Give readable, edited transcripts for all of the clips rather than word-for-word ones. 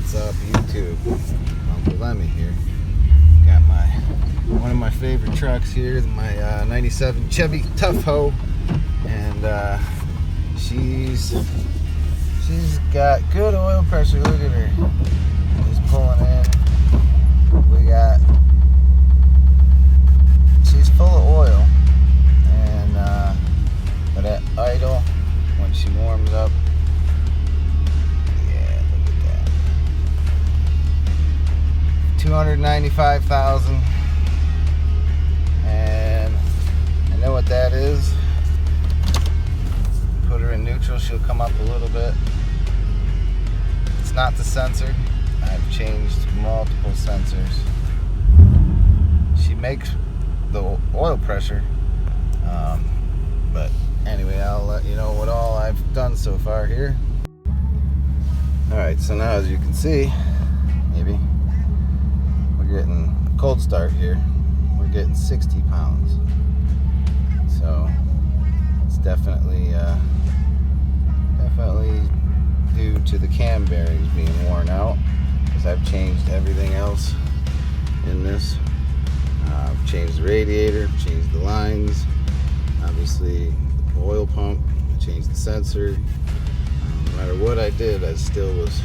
What's up, YouTube? Uncle Lemmy here. Got one of my favorite trucks here, my 97 Chevy Tahoe, and she's got good oil pressure. Look at her. She's pulling in. She's full of oil, and but at idle, when she warms up, 295,000, and I know what that is. Put her in neutral, she'll come up a little bit. It's not the sensor. I've changed multiple sensors. She makes the oil pressure, but anyway, I'll let you know what all I've done so far here. Alright, so now as you can see, maybe we're getting a cold start here. We're getting 60 pounds. So it's definitely due to the cam bearings being worn out, because I've changed everything else in this. I've changed the radiator, changed the lines, obviously the oil pump, I changed the sensor. No matter what I did, I still was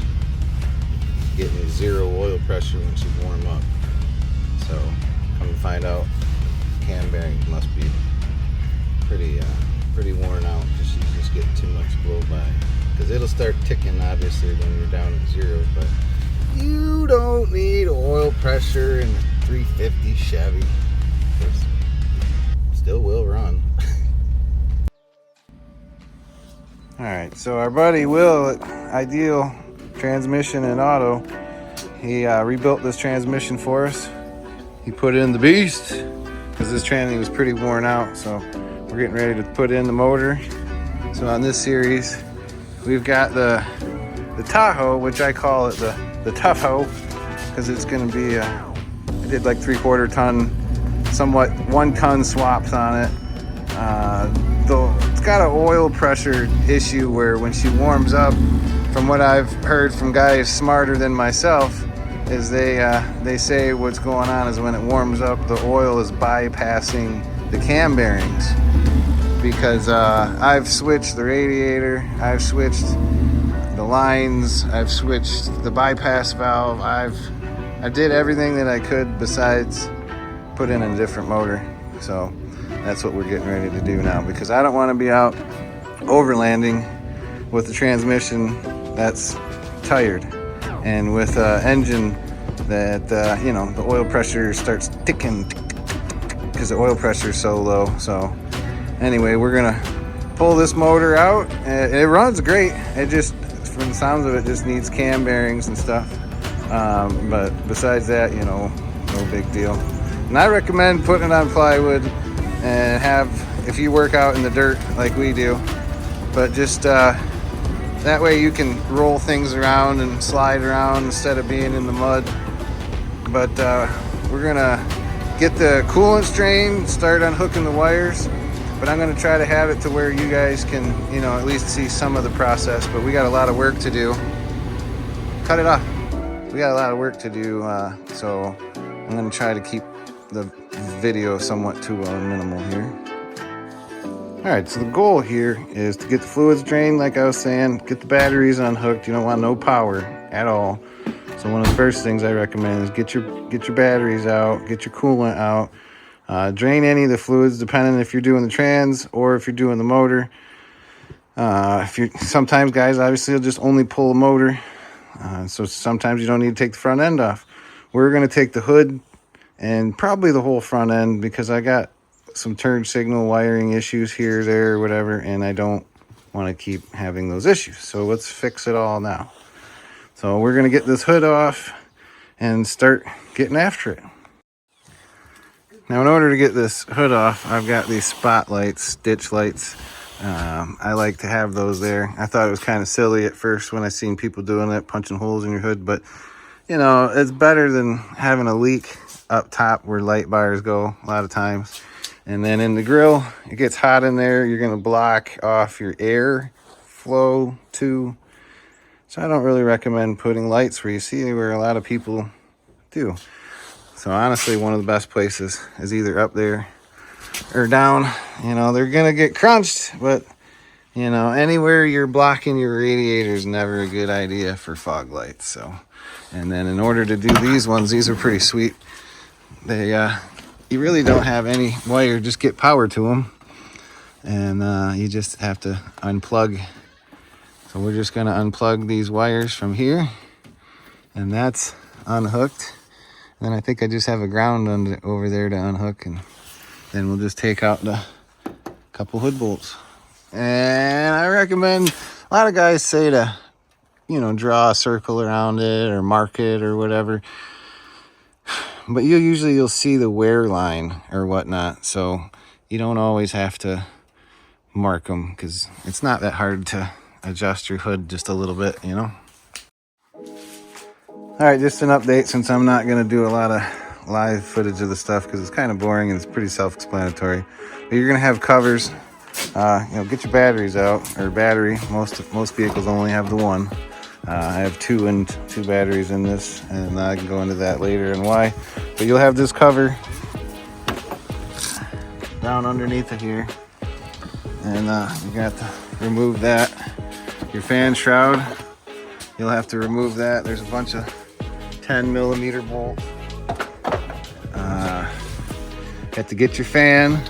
getting zero oil pressure when she warmed up. So come to find out, cam bearings must be pretty worn out, because she's just getting too much blow by. Because it'll start ticking obviously when you're down at zero, but you don't need oil pressure in a 350 Chevy. Still will run. Alright, so our buddy Will at Ideal Transmission and Auto, he rebuilt this transmission for us. He put in the beast because this tranny was pretty worn out, so we're getting ready to put in the motor. So on this series, we've got the Tahoe, which I call it the Tough Hoe, because it's going to be I did like 3/4 ton, somewhat 1 ton swaps on it. It's got an oil pressure issue where when she warms up, from what I've heard from guys smarter than myself, is they say what's going on is when it warms up, the oil is bypassing the cam bearings. Because I've switched the radiator, I've switched the lines, I've switched the bypass valve, I did everything that I could besides put in a different motor. So that's what we're getting ready to do now, because I don't want to be out overlanding with the transmission that's tired, and with an engine that the oil pressure starts ticking because the oil pressure is so low. So anyway, we're gonna pull this motor out. It runs great. It just, from the sounds of it, just needs cam bearings and stuff. But besides that, no big deal. And I recommend putting it on plywood, and if you work out in the dirt like we do, but just that way you can roll things around and slide around instead of being in the mud. But we're gonna get the coolant drain, start unhooking the wires, but I'm gonna try to have it to where you guys can, at least see some of the process. But we got a lot of work to do. Cut it off. We got a lot of work to do, so I'm gonna try to keep the video somewhat to a minimal here. Alright, so the goal here is to get the fluids drained, like I was saying, get the batteries unhooked. You don't want no power at all. So one of the first things I recommend is get your batteries out, get your coolant out, drain any of the fluids, depending if you're doing the trans or if you're doing the motor. Sometimes guys obviously will just only pull the motor, so sometimes you don't need to take the front end off. We're going to take the hood and probably the whole front end, because I got some turn signal wiring issues here, there, whatever, and I don't want to keep having those issues. So let's fix it all now. So we're going to get this hood off and start getting after it. Now, in order to get this hood off, I've got these spotlights, stitch lights. I like to have those there. I thought it was kind of silly at first when I seen people doing it, punching holes in your hood, but it's better than having a leak up top where light bars go a lot of times. And then in the grill, it gets hot in there. You're going to block off your air flow too. So I don't really recommend putting lights where you see where a lot of people do. So honestly, one of the best places is either up there or down. You know, they're gonna get crunched, but you know, anywhere you're blocking your radiator is never a good idea for fog lights. So, and then in order to do these ones, these are pretty sweet. They you really don't have any wire, just get power to them, and you just have to unplug. So we're just gonna unplug these wires from here, and that's unhooked. And then I think I just have a ground over there to unhook, and then we'll just take out the couple hood bolts. And I recommend, a lot of guys say to, you know, draw a circle around it or mark it or whatever. But you'll see the wear line or whatnot. So you don't always have to mark them, because it's not that hard to adjust your hood just a little bit, you know. All right, just an update, since I'm not going to do a lot of live footage of the stuff because it's kind of boring and it's pretty self-explanatory. But you're going to have covers. You know, get your batteries out, or battery. Most vehicles only have the one. I have two batteries in this, and I can go into that later and why. But you'll have this cover down underneath it here, and you got to remove that. Your fan shroud, you'll have to remove that. There's a bunch of 10mm bolts. You have to get your fan.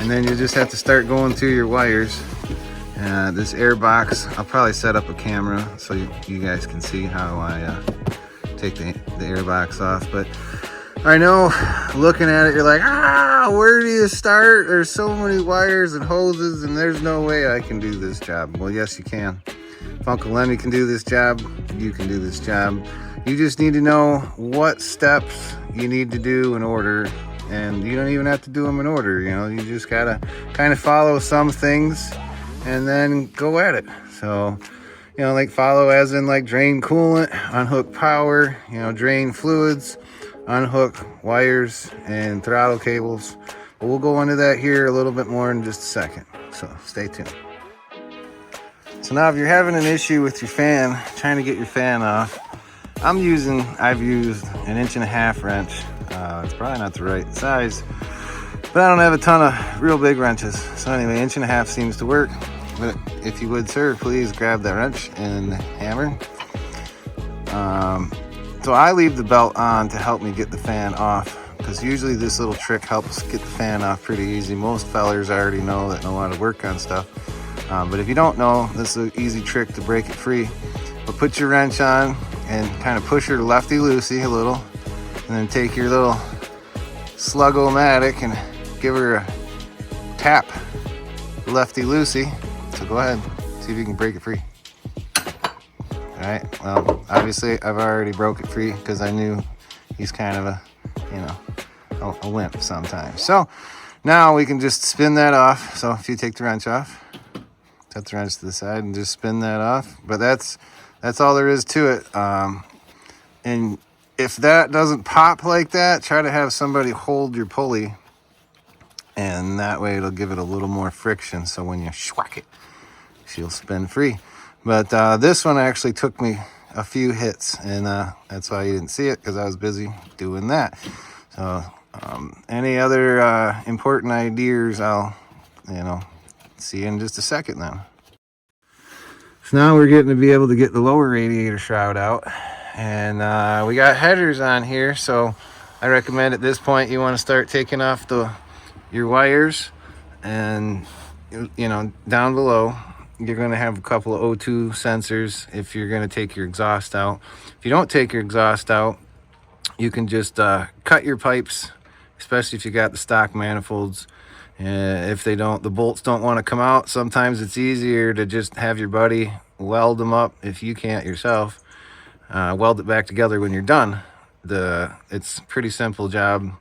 And then you just have to start going through your wires. This air box, I'll probably set up a camera so you guys can see how I take the air box off. But I know, looking at it, you're like, where do you start? There's so many wires and hoses, and there's no way I can do this job. Well, yes, you can. If Uncle Lemmy can do this job, you can do this job. You just need to know what steps you need to do in order. And you don't even have to do them in order, you know. You just gotta kind of follow some things and then go at it. So, you know, like follow as in like drain coolant, unhook power, you know, drain fluids, unhook wires and throttle cables. But we'll go into that here a little bit more in just a second. So stay tuned. So now if you're having an issue with your fan, trying to get your fan off, I've used an 1.5-inch wrench. It's probably not the right size, but I don't have a ton of real big wrenches. So anyway, 1.5 inch seems to work. But if you would, sir, please grab that wrench and hammer. So I leave the belt on to help me get the fan off, because usually this little trick helps get the fan off pretty easy. Most fellers already know how to work on stuff. But if you don't know, this is an easy trick to break it free. But put your wrench on and kind of push her lefty-loosey a little, and then take your little Slug-O-Matic and give her a tap lefty-loosey. So go ahead, see if you can break it free. All right, well, obviously I've already broke it free because I knew he's kind of a wimp sometimes. So now we can just spin that off. So if you take the wrench off, set the wrench to the side and just spin that off. But that's all there is to it. And if that doesn't pop like that, try to have somebody hold your pulley, and that way it'll give it a little more friction. So when you schwack it, she'll spin free. But this one actually took me a few hits, and that's why you didn't see it, because I was busy doing that. So any other important ideas, I'll see you in just a second then. So now we're getting to be able to get the lower radiator shroud out. And we got headers on here, so I recommend at this point you want to start taking off your wires, and down below you're going to have a couple of O2 sensors if you're going to take your exhaust out. If you don't take your exhaust out, you can just cut your pipes, especially if you got the stock manifolds. If the bolts don't want to come out, sometimes it's easier to just have your buddy weld them up if you can't yourself. Weld it back together when you're done. It's a pretty simple job.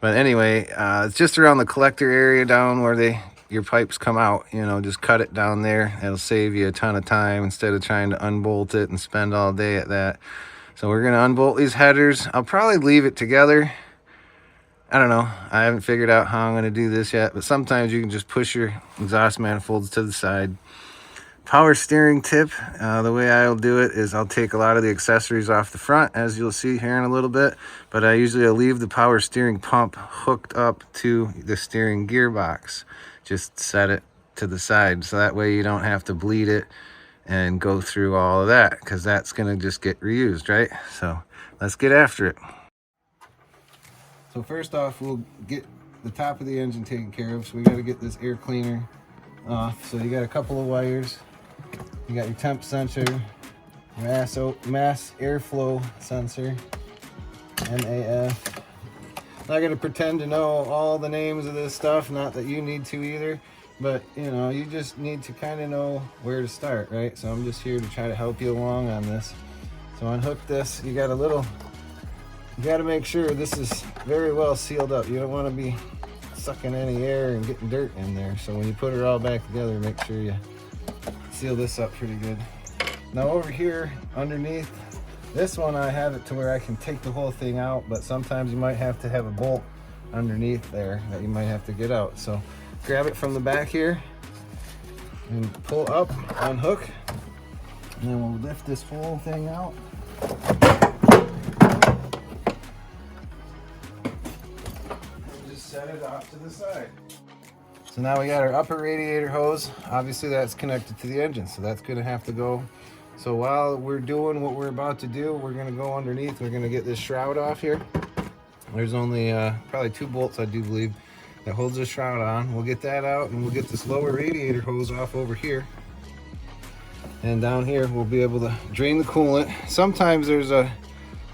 But anyway, it's just around the collector area down where your pipes come out. Just cut it down there. It'll save you a ton of time instead of trying to unbolt it and spend all day at that. So we're going to unbolt these headers. I'll probably leave it together. I don't know. I haven't figured out how I'm going to do this yet. But sometimes you can just push your exhaust manifolds to the side. Power steering tip, the way I'll do it is I'll take a lot of the accessories off the front, as you'll see here in a little bit, but I usually leave the power steering pump hooked up to the steering gearbox. Just set it to the side, so that way you don't have to bleed it and go through all of that, because that's going to just get reused, right? So let's get after it. So first off, we'll get the top of the engine taken care of, so we got to get this air cleaner off. So you got a couple of wires. You got your temp sensor, mass airflow sensor, MAF. Not gonna pretend to know all the names of this stuff, not that you need to either, but you know, you just need to kind of know where to start, right? So I'm just here to try to help you along on this. So unhook this. You got to make sure this is very well sealed up. You don't want to be sucking any air and getting dirt in there. So when you put it all back together, make sure you seal this up pretty good. Now over here underneath this one, I have it to where I can take the whole thing out, but sometimes you might have to have a bolt underneath there that you might have to get out. So grab it from the back here and pull up, unhook, and then we'll lift this whole thing out. And just set it off to the side. So now we got our upper radiator hose. Obviously that's connected to the engine, so that's gonna have to go. So while we're doing what we're about to do, we're gonna go underneath. We're gonna get this shroud off here. There's only probably 2 bolts, I do believe, that holds the shroud on. We'll get that out, and we'll get this lower radiator hose off over here. And down here, we'll be able to drain the coolant. Sometimes there's a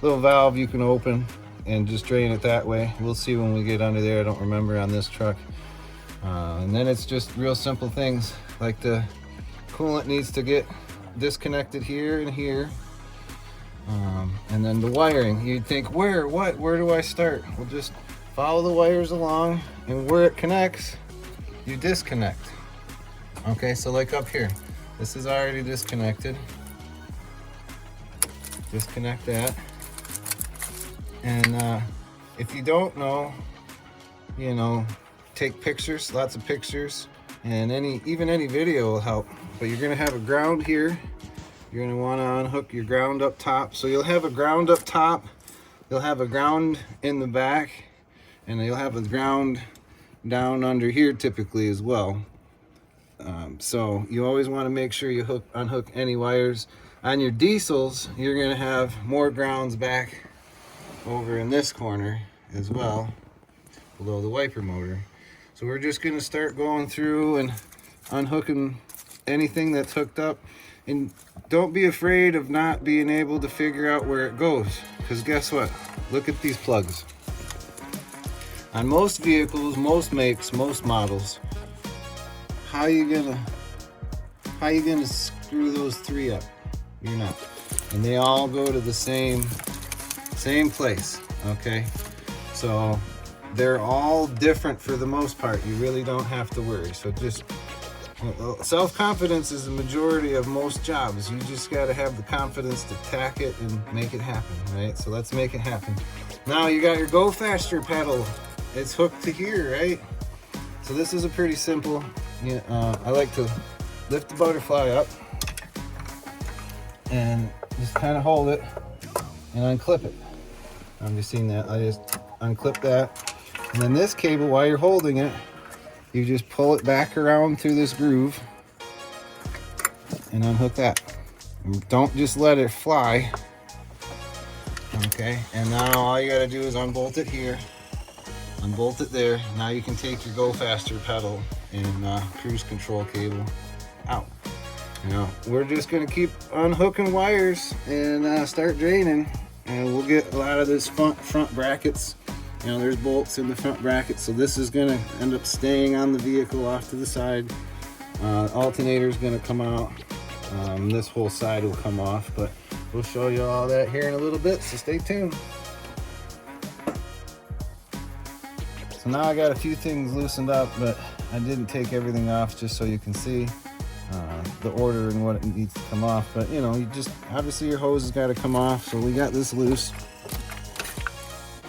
little valve you can open and just drain it that way. We'll see when we get under there. I don't remember on this truck. And then it's just real simple things, like the coolant needs to get disconnected here and here. And then the wiring, you'd think, where do I start? Well, just follow the wires along, and where it connects, you disconnect. Okay, so like up here, this is already disconnected. Disconnect that. And if you don't know, you know, take pictures, lots of pictures, and even any video will help. But you're gonna have a ground here. You're gonna wanna unhook your ground up top. So you'll have a ground up top, you'll have a ground in the back, and you'll have a ground down under here typically as well. So you always wanna make sure you unhook any wires. On your diesels, you're gonna have more grounds back over in this corner as well, below the wiper motor. So we're just gonna start going through and unhooking anything that's hooked up. And don't be afraid of not being able to figure out where it goes, because guess what? Look at these plugs. On most vehicles, most makes, most models, how you gonna screw those 3 up? You're not. And they all go to the same place, okay? So they're all different for the most part. You really don't have to worry. So just self-confidence is the majority of most jobs. You just got to have the confidence to tack it and make it happen, right? So let's make it happen. Now you got your go faster pedal. It's hooked to here, right? So this is a pretty simple, I like to lift the butterfly up and just kind of hold it and unclip it. I'm just seeing that. I just unclip that. And then this cable, while you're holding it, you just pull it back around through this groove and unhook that. And don't just let it fly. Okay, and now all you gotta do is unbolt it here, unbolt it there. Now you can take your go faster pedal and cruise control cable out. Now we're just gonna keep unhooking wires and start draining, and we'll get a lot of this front brackets. You know, there's bolts in the front bracket, so this is gonna end up staying on the vehicle off to the side. Alternator is gonna come out. This whole side will come off, but we'll show you all that here in a little bit, so stay tuned. So now I got a few things loosened up, but I didn't take everything off just so you can see the order and what it needs to come off. But you know, you just, obviously your hose has got to come off, so we got this loose.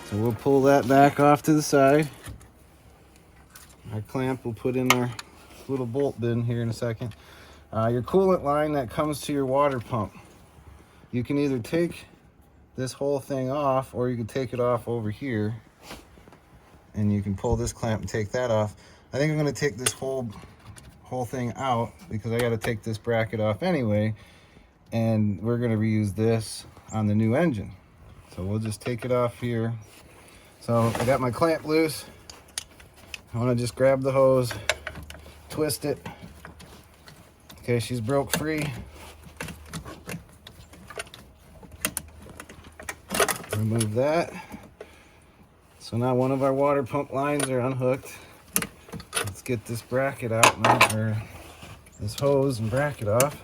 So we'll pull that back off to the side. Our clamp we'll put in our little bolt bin here in a second. Your coolant line that comes to your water pump. You can either take this whole thing off, or you can take it off over here, and you can pull this clamp and take that off. I think I'm going to take this whole thing out because I got to take this bracket off anyway, and we're going to reuse this on the new engine. So we'll just take it off here. So I got my clamp loose. I want to just grab the hose, twist it. Okay, she's broke free. Remove that. So now one of our water pump lines are unhooked. Let's get this bracket out now, or this hose and bracket off.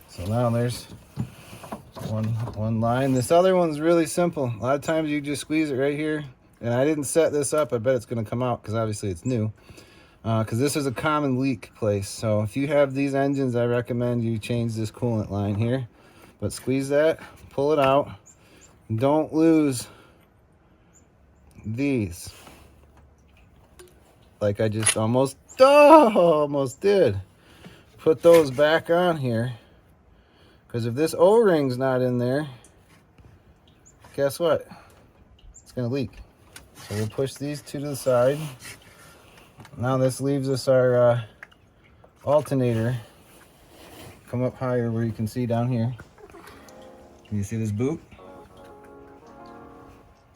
So now there's one line. This other one's really simple. A lot of times you just squeeze it right here, and I didn't set this up. I bet it's going to come out because obviously it's new. Because this is a common leak place. So if you have these engines, I recommend you change this coolant line here. But squeeze that, pull it out. Don't lose these. Like I just almost did. Put those back on here. Because if this O-ring's not in there, guess what? It's going to leak. So we'll push these two to the side. Now this leaves us our alternator. Come up higher where you can see down here. Can you see this boot?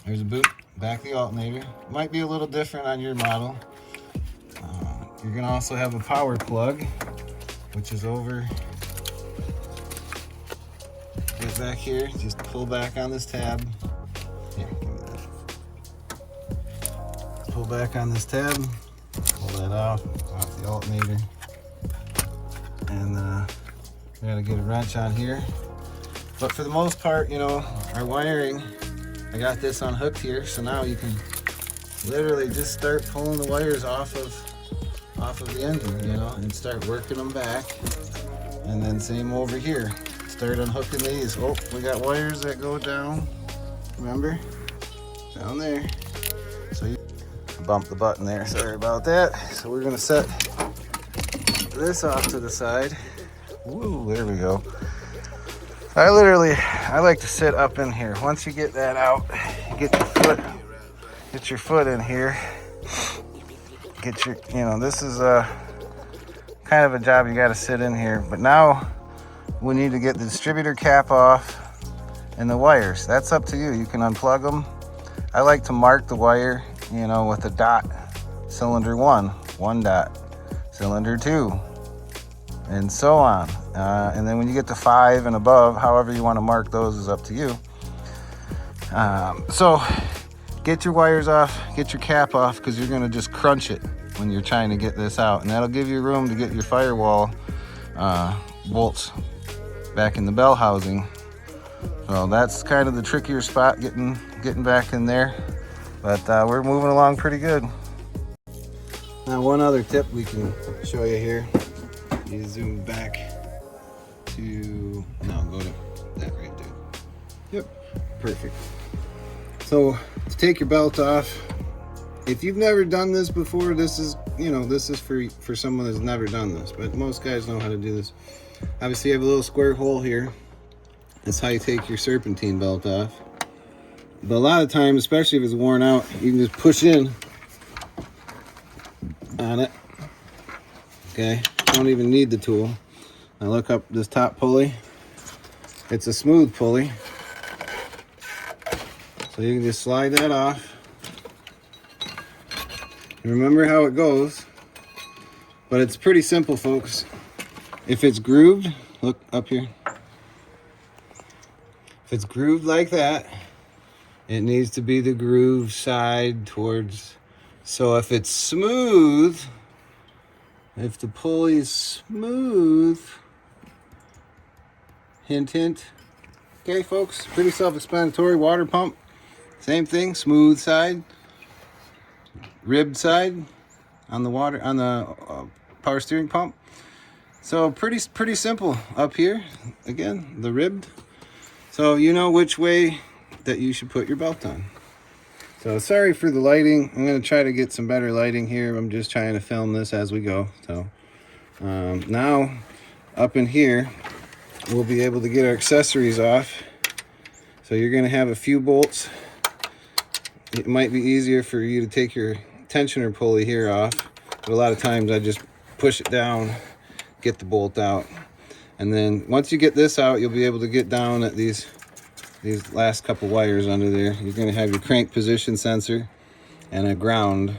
There's a boot, back of the alternator. Might be a little different on your model. You're gonna also have a power plug, which is over right back here. Just pull back on this tab. Here, give me that. Pull back on this tab. Pull that off the alternator, and we gotta get a wrench on here. But for the most part, you know, our wiring, I got this unhooked here, so now you can literally just start pulling the wires off of the engine, you know, and start working them back. And then same over here, start unhooking these. Oh, we got wires that go down, remember, down there. So you bump the button there, sorry about that. So we're gonna set this off to the side. Woo, there we go. I like to sit up in here. Once you get that out, get your foot in here. Get your, you know, this is kind of a job you got to sit in here. But now we need to get the distributor cap off and the wires. That's up to you. You can unplug them. I like to mark the wire, you know, with a dot. Cylinder 1 dot. Cylinder 2, and so on. And then when you get to 5 and above, however you want to mark those is up to you. So get your wires off, get your cap off, because you're going to just crunch it when you're trying to get this out. And that'll give you room to get your firewall bolts back in the bell housing. So that's kind of the trickier spot, getting back in there. But we're moving along pretty good. Now one other tip we can show you here. You zoom back to, no, go to that right there. Yep, perfect. So to take your belt off, if you've never done this before, this is, you know, this is for someone that's never done this, but most guys know how to do this. Obviously you have a little square hole here. That's how you take your serpentine belt off. But a lot of times, especially if it's worn out, you can just push in on it. Okay, don't even need the tool. Now look up this top pulley. It's a smooth pulley, so you can just slide that off. And remember how it goes, but it's pretty simple, folks. If it's grooved, look up here. If it's grooved like that, it needs to be the groove side towards. So if it's smooth, if the pulley's smooth, hint, hint. Okay, folks, pretty self-explanatory. Water pump, same thing, smooth side, ribbed side on the water, on the power steering pump. So pretty simple up here. Again, the ribbed. So you know which way that you should put your belt on. So sorry for the lighting. I'm going to try to get some better lighting here. I'm just trying to film this as we go. So now up in here, we'll be able to get our accessories off. So you're going to have a few bolts. It might be easier for you to take your tensioner pulley here off, but a lot of times I just push it down, get the bolt out. And then once you get this out, you'll be able to get down at these last couple wires under there. You're going to have your crank position sensor and a ground,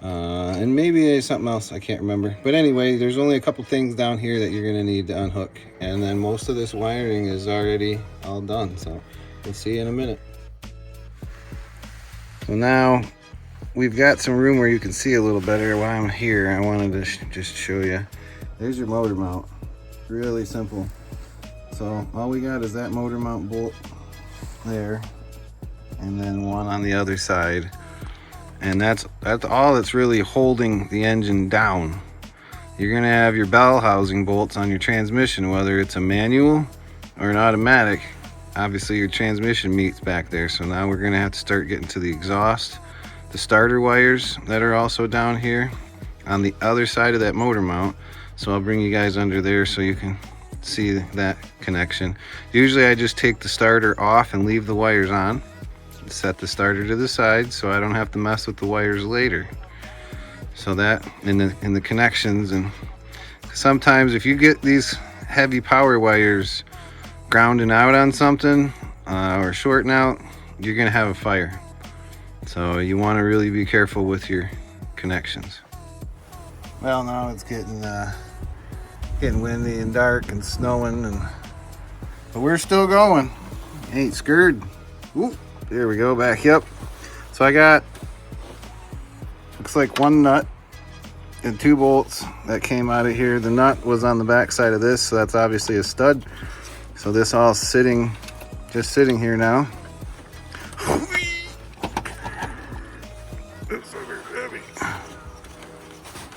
and maybe something else, I can't remember. But anyway, there's only a couple things down here that you're going to need to unhook, and then most of this wiring is already all done. So we'll see you in a minute. So now we've got some room where you can see a little better. While I'm here, I wanted to just show you. There's your motor mount. Really simple. So all we got is that motor mount bolt there, and then one on the other side, and that's all that's really holding the engine down. You're gonna have your bell housing bolts on your transmission, whether it's a manual or an automatic. Obviously your transmission meets back there, so now we're gonna have to start getting to the exhaust, the starter wires that are also down here on the other side of that motor mount. So I'll bring you guys under there so you can see that connection. Usually I just take the starter off and leave the wires on, set the starter to the side so I don't have to mess with the wires later. So that in the connections, and sometimes if you get these heavy power wires grounding out on something or shorting out, you're gonna have a fire. So you want to really be careful with your connections. Well, now it's getting windy and dark and snowing, but we're still going. Ain't scared. Ooh, there we go, back up. So I got, looks like one nut and 2 bolts that came out of here. The nut was on the back side of this, so that's obviously a stud. So this all sitting, just sitting here now.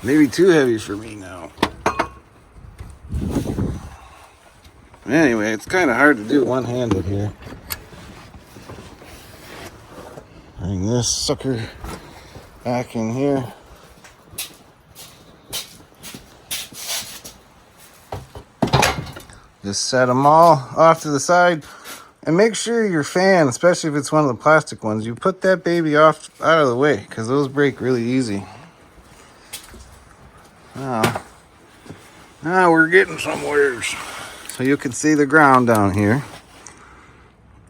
Maybe too heavy for me now. Anyway, it's kind of hard to do one-handed here. Bring this sucker back in here. Just set them all off to the side, and make sure your fan, especially if it's one of the plastic ones, you put that baby off out of the way, because those break really easy. Now we're getting somewhere. So you can see the ground down here.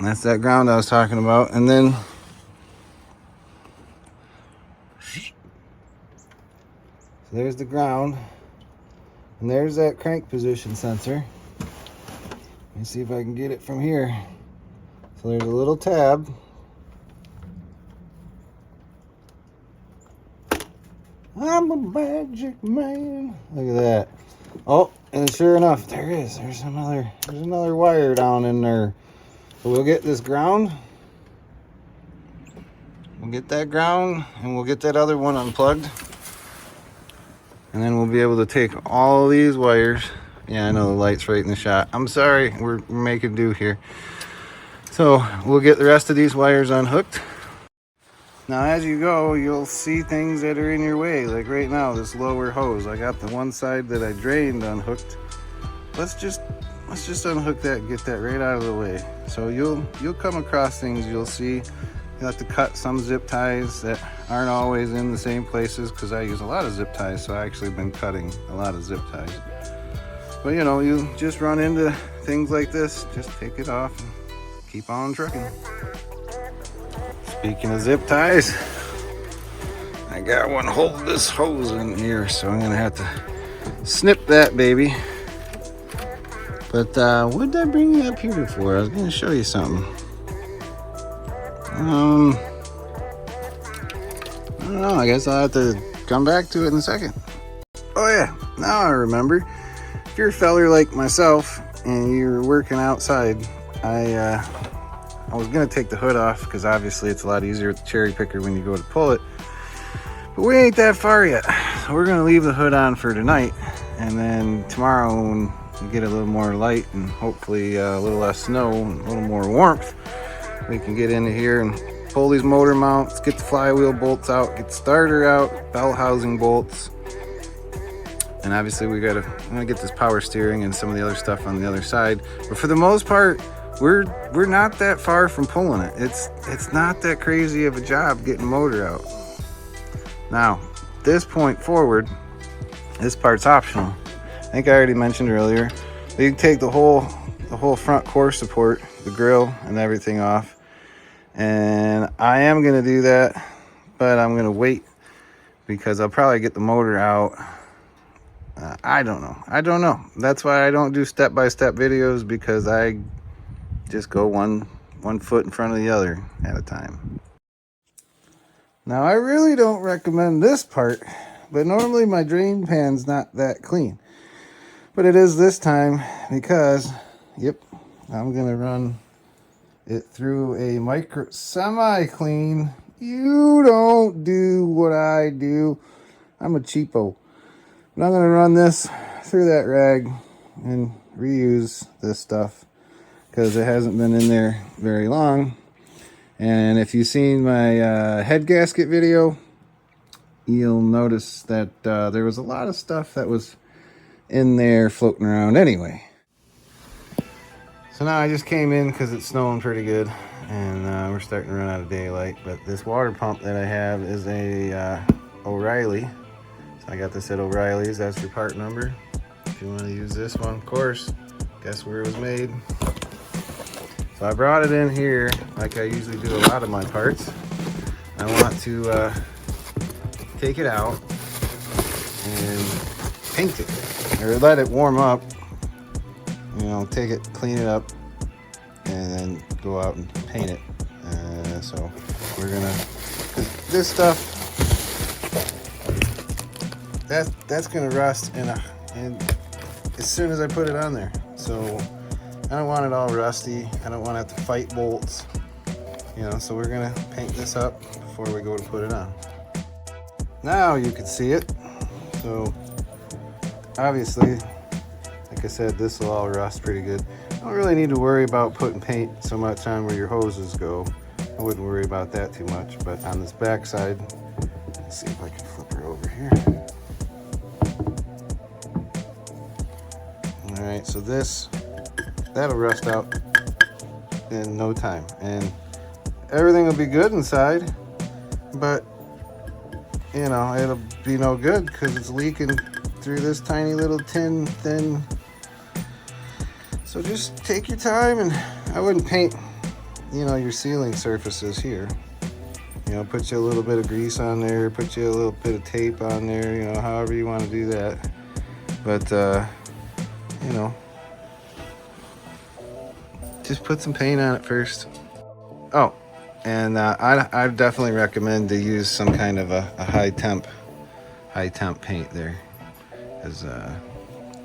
That's that ground I was talking about. And then so there's the ground, and there's that crank position sensor. Let me see if I can get it from here. So there's a little tab. I'm a magic man. Look at that. Oh, and sure enough, there is. There's another wire down in there. So we'll get this ground. We'll get that ground, and we'll get that other one unplugged. And then we'll be able to take all these wires. Yeah, I know the light's right in the shot. I'm sorry, we're making do here. So we'll get the rest of these wires unhooked. Now as you go, you'll see things that are in your way. Like right now, this lower hose. I got the one side that I drained unhooked. Let's just unhook that and get that right out of the way. So you'll come across things you'll see. You have to cut some zip ties that aren't always in the same places, because I use a lot of zip ties, so I actually been cutting a lot of zip ties. But you know, you just run into things like this, just take it off and keep on trucking. Speaking of zip ties, I got one hold this hose in here, so I'm gonna have to snip that baby. But what did I bring you up here for? I was gonna show you something. I don't know, I guess I'll have to come back to it in a second. Oh yeah, now I remember. If you're a feller like myself and you're working outside, I was gonna take the hood off, because obviously it's a lot easier with the cherry picker when you go to pull it. But we ain't that far yet. So we're gonna leave the hood on for tonight, and then tomorrow when we get a little more light and hopefully a little less snow and a little more warmth, we can get into here and pull these motor mounts, get the flywheel bolts out, get the starter out, belt housing bolts. And obviously I'm gonna get this power steering and some of the other stuff on the other side. But for the most part, we're not that far from pulling it. It's not that crazy of a job getting motor out. Now, this point forward, this part's optional. I think I already mentioned earlier, you can take the whole front core support, the grill and everything off. And I am gonna do that, but I'm gonna wait because I'll probably get the motor out. I don't know. That's why I don't do step-by-step videos, because I just go one foot in front of the other at a time. Now, I really don't recommend this part, but normally my drain pan's not that clean. But it is this time because, yep, I'm gonna run it through a semi-clean. You don't do what I do. I'm a cheapo. But I'm gonna run this through that rag and reuse this stuff because it hasn't been in there very long. And if you've seen my head gasket video, you'll notice that there was a lot of stuff that was in there floating around anyway. So now I just came in because it's snowing pretty good and we're starting to run out of daylight. But this water pump that I have is a O'Reilly. So I got this at O'Reilly's. That's your part number. If you want to use this one, of course, guess where it was made. So I brought it in here like I usually do a lot of my parts. I want to take it out and paint it, or let it warm up. You know, take it, clean it up, and then go out and paint it. So we're gonna, this stuff, that's gonna rust and as soon as I put it on there. So I don't want it all rusty. I don't want to have to fight bolts. You know, so we're gonna paint this up before we go to put it on. Now you can see it. So obviously, like I said, this will all rust pretty good. I don't really need to worry about putting paint so much on where your hoses go. I wouldn't worry about that too much. But on this back side, let's see if I can flip her over here. All right, so that'll rust out in no time, and everything will be good inside, but you know, it'll be no good because it's leaking through this tiny little tin thin. So just take your time, and I wouldn't paint, you know, your ceiling surfaces here. You know, put you a little bit of grease on there, put you a little bit of tape on there, you know, however you want to do that. But you know, just put some paint on it first. Oh, and I definitely recommend to use some kind of a high temp paint there, because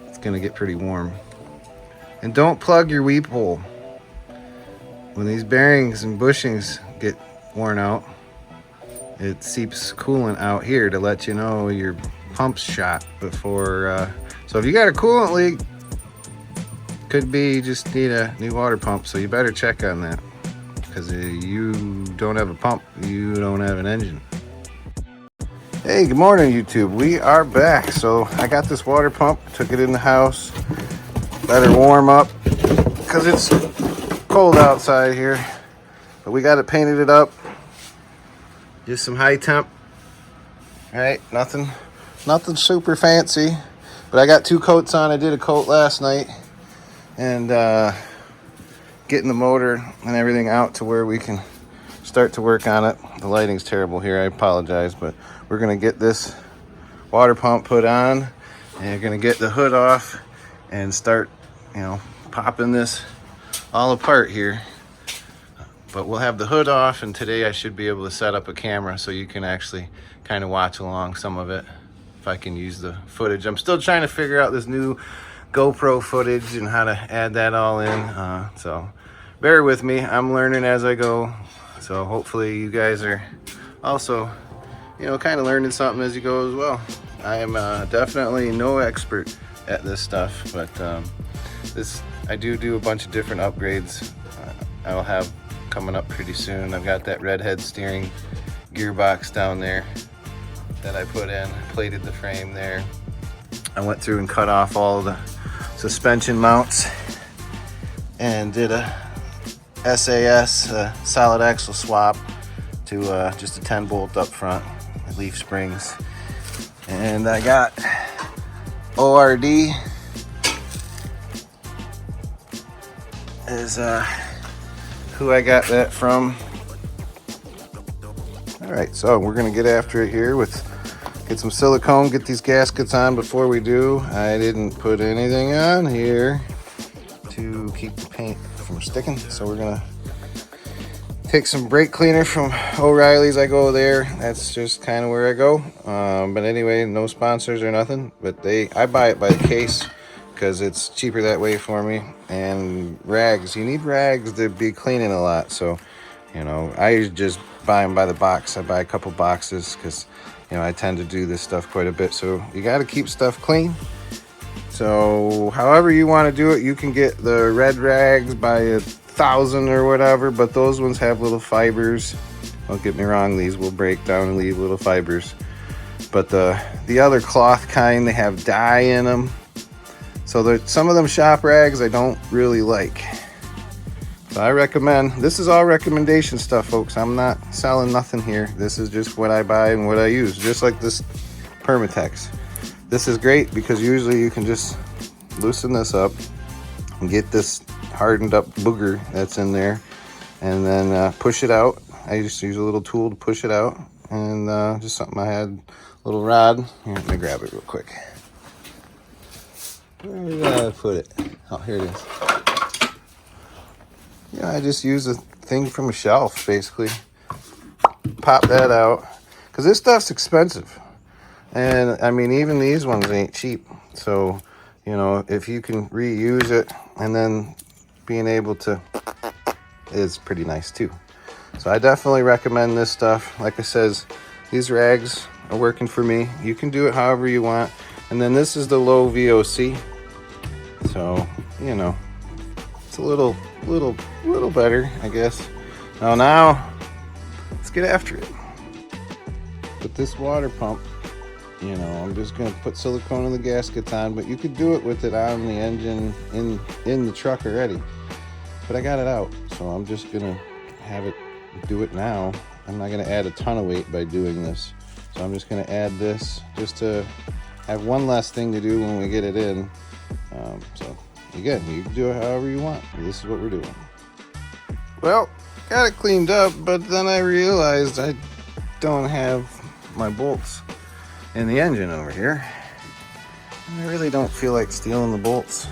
it's gonna get pretty warm. And don't plug your weep hole. When these bearings and bushings get worn out, it seeps coolant out here to let you know your pump's shot before. So if you got a coolant leak, could be you just need a new water pump. So you better check on that, because you don't have a pump, you don't have an engine. Hey, good morning YouTube. We are back. So I got this water pump, took it in the house, let her warm up because it's cold outside here. But we got it painted it up. Just some high temp. All right, nothing super fancy. But I got 2 coats on. I did a coat last night. And getting the motor and everything out to where we can start to work on it. The lighting's terrible here, I apologize, but we're gonna get this water pump put on, and you're gonna get the hood off and start, you know, popping this all apart here. But we'll have the hood off, and today I should be able to set up a camera so you can actually kind of watch along some of it if I can use the footage. I'm still trying to figure out this new GoPro footage and how to add that all in, so bear with me. I'm learning as I go, so hopefully you guys are also, you know, kind of learning something as you go as well. I am definitely no expert at this stuff, but I do a bunch of different upgrades. I'll have a coming up pretty soon. I've got that redhead steering gearbox down there that I put in, plated the frame there. I went through and cut off all the suspension mounts and did a SAS solid axle swap to just a 10 bolt up front, leaf springs. And I got ORD is who I got that from. All right, so we're gonna get after it here with get some silicone, get these gaskets on. Before we do, I didn't put anything on here to keep the paint from sticking, so we're gonna take some brake cleaner from O'Reilly's. I go there, that's just kind of where I go. But anyway, no sponsors or nothing, but I buy it by the case because it's cheaper that way for me. And rags, you need rags to be cleaning a lot, so you know, I just buy them by the box. I buy a couple boxes because you know I tend to do this stuff quite a bit, so you got to keep stuff clean. So however you want to do it, you can get the red rags by 1,000 or whatever, but those ones have little fibers. Don't get me wrong, these will break down and leave little fibers, but the other cloth kind, they have dye in them. So some of them shop rags I don't really like. So I recommend, this is all recommendation stuff, folks. I'm not selling nothing here. This is just what I buy and what I use, just like this Permatex. This is great because usually you can just loosen this up and get this hardened up booger that's in there, and then push it out. I just use a little tool to push it out, and just something I had, a little rod. Here, let me grab it real quick. Where did I put it? Oh, here it is. Yeah, I just use a thing from a shelf, basically. Pop that out, because this stuff's expensive. And I mean, even these ones ain't cheap. So, you know, if you can reuse it and then being able to, is pretty nice too. So I definitely recommend this stuff. Like I says, these rags are working for me. You can do it however you want. And then this is the low VOC. So, you know, it's a little better, I guess. Now, let's get after it. With this water pump, you know, I'm just gonna put silicone in the gaskets on, but you could do it with it on the engine in the truck already. But I got it out, so I'm just gonna have it do it now. I'm not gonna add a ton of weight by doing this. So I'm just gonna add this just to have one less thing to do when we get it in. So again, you can do it however you want. This is what we're doing. Well, got it cleaned up, but then I realized I don't have my bolts in the engine over here. And I really don't feel like stealing the bolts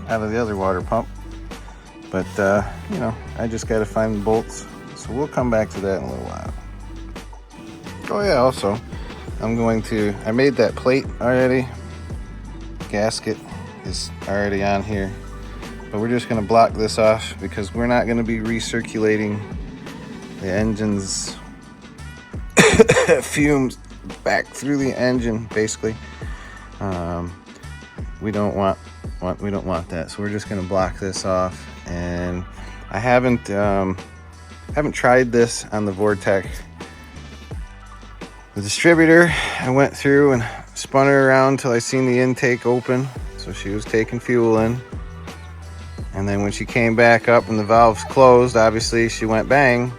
out of the other water pump. But, you know, I just got to find the bolts. So we'll come back to that in a little while. Oh yeah, also, I made that plate already. Gasket is already on here. But we're just going to block this off because we're not going to be recirculating the engine's fumes back through the engine, basically. We don't want that, so we're just going to block this off. And I haven't tried this on the VORTEC. The distributor, I went through and spun her around till I seen the intake open, so she was taking fuel in. And then when she came back up and the valves closed, obviously she went bang.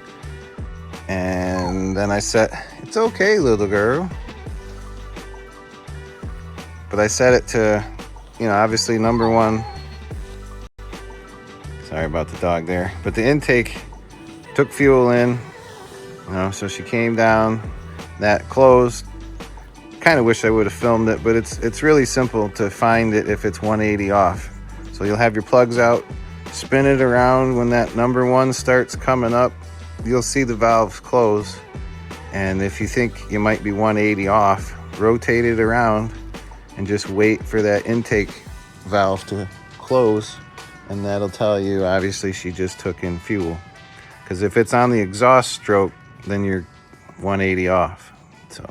And then I said, "It's okay, little girl." But I set it to, you know, obviously number one. Sorry about the dog there. But the intake took fuel in, you know, so she came down, that closed. Kind of wish I would have filmed it, but it's really simple to find it if it's 180 off. So you'll have your plugs out, spin it around. When that number one starts coming up, you'll see the valves close. And if you think you might be 180 off, rotate it around and just wait for that intake valve to close, and that'll tell you obviously she just took in fuel. Because if it's on the exhaust stroke, then you're 180 off. So